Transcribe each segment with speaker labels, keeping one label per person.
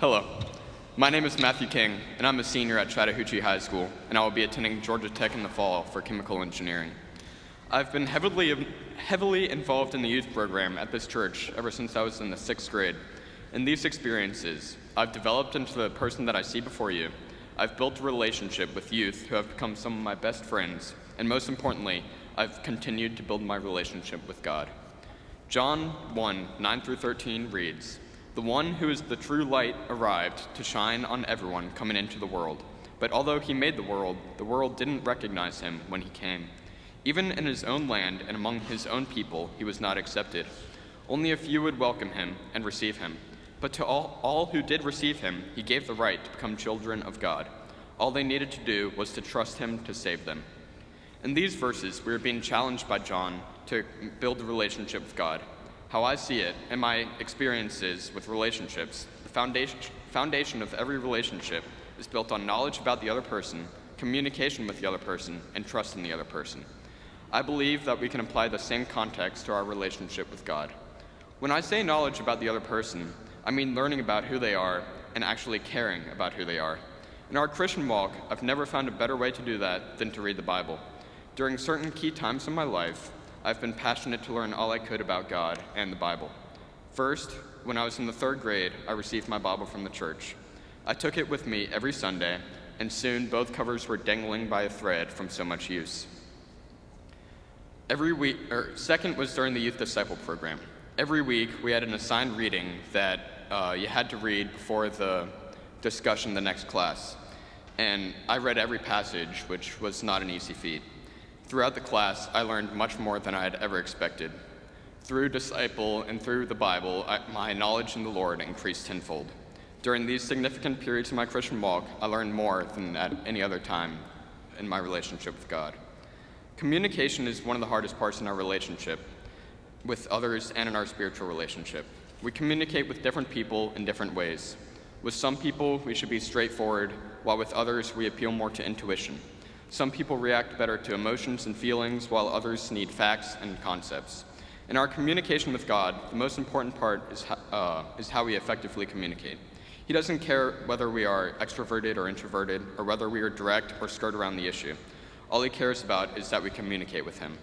Speaker 1: Hello, my name is Matthew King, and I'm a senior at Chattahoochee High School, and I will be attending Georgia Tech in the fall for chemical engineering. I've been heavily involved in the youth program at this church ever since I was in the 6th grade. In these experiences, I've developed into the person that I see before you. I've built a relationship with youth who have become some of my best friends, and most importantly, I've continued to build my relationship with God. John 1:9-13 reads, "The one who is the true light arrived to shine on everyone coming into the world. But although he made the world didn't recognize him when he came. Even in his own land and among his own people, he was not accepted. Only a few would welcome him and receive him. But to all who did receive him, he gave the right to become children of God. All they needed to do was to trust him to save them." In these verses, we are being challenged by John to build a relationship with God. How I see it, and my experiences with relationships, the foundation of every relationship is built on knowledge about the other person, communication with the other person, and trust in the other person. I believe that we can apply the same context to our relationship with God. When I say knowledge about the other person, I mean learning about who they are and actually caring about who they are. In our Christian walk, I've never found a better way to do that than to read the Bible. During certain key times in my life, I've been passionate to learn all I could about God and the Bible. First, when I was in the 3rd grade, I received my Bible from the church. I took it with me every Sunday, and soon both covers were dangling by a thread from so much use. Second was during the Youth Disciple program. Every week, we had an assigned reading that you had to read before the discussion the next class. And I read every passage, which was not an easy feat. Throughout the class, I learned much more than I had ever expected. Through Disciple and through the Bible, my knowledge in the Lord increased tenfold. During these significant periods of my Christian walk, I learned more than at any other time in my relationship with God. Communication is one of the hardest parts in our relationship with others and in our spiritual relationship. We communicate with different people in different ways. With some people, we should be straightforward, while with others, we appeal more to intuition. Some people react better to emotions and feelings, while others need facts and concepts. In our communication with God, the most important part is how we effectively communicate. He doesn't care whether we are extroverted or introverted, or whether we are direct or skirt around the issue. All he cares about is that we communicate with him.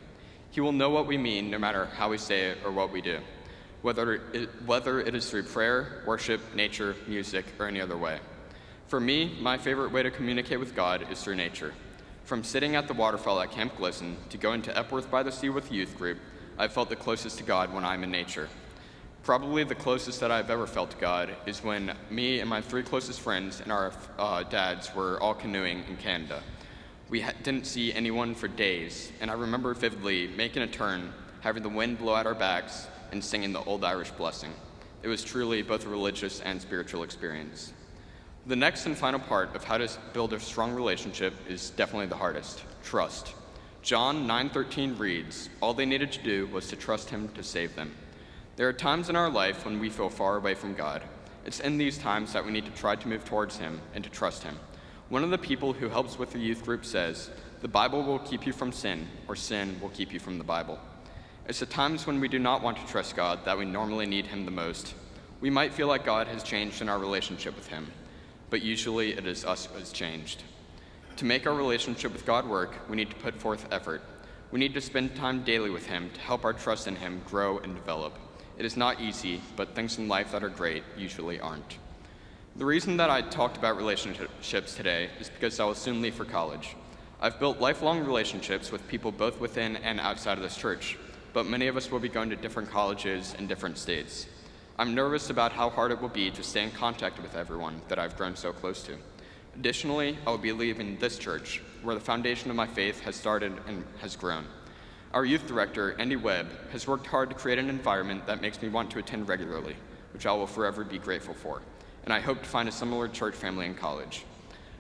Speaker 1: He will know what we mean no matter how we say it or what we do, whether it is through prayer, worship, nature, music, or any other way. For me, my favorite way to communicate with God is through nature. From sitting at the waterfall at Camp Glisten to going to Epworth by the Sea with the youth group, I've felt the closest to God when I'm in nature. Probably the closest that I've ever felt to God is when me and my 3 closest friends and our dads were all canoeing in Canada. We didn't see anyone for days, and I remember vividly making a turn, having the wind blow at our backs, and singing the Old Irish Blessing. It was truly both a religious and spiritual experience. The next and final part of how to build a strong relationship is definitely the hardest: trust. John 9:13 reads, "All they needed to do was to trust him to save them." There are times in our life when we feel far away from God. It's in these times that we need to try to move towards him and to trust him. One of the people who helps with the youth group says, "The Bible will keep you from sin, or sin will keep you from the Bible." It's the times when we do not want to trust God that we normally need him the most. We might feel like God has changed in our relationship with him, but usually it is us who has changed. To make our relationship with God work, we need to put forth effort. We need to spend time daily with him to help our trust in him grow and develop. It is not easy, but things in life that are great usually aren't. The reason that I talked about relationships today is because I will soon leave for college. I've built lifelong relationships with people both within and outside of this church, but many of us will be going to different colleges in different states. I'm nervous about how hard it will be to stay in contact with everyone that I've grown so close to. Additionally, I will be leaving this church, where the foundation of my faith has started and has grown. Our youth director, Andy Webb, has worked hard to create an environment that makes me want to attend regularly, which I will forever be grateful for, and I hope to find a similar church family in college.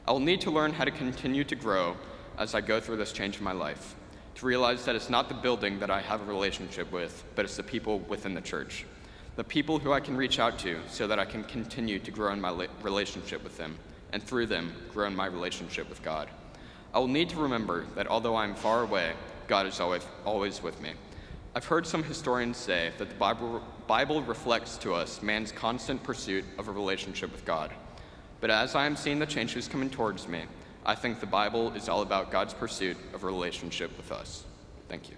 Speaker 1: I will need to learn how to continue to grow as I go through this change in my life, to realize that it's not the building that I have a relationship with, but it's the people within the church. The people who I can reach out to so that I can continue to grow in my relationship with them, and through them, grow in my relationship with God. I will need to remember that although I am far away, God is always with me. I've heard some historians say that the Bible reflects to us man's constant pursuit of a relationship with God. But as I am seeing the changes coming towards me, I think the Bible is all about God's pursuit of a relationship with us. Thank you.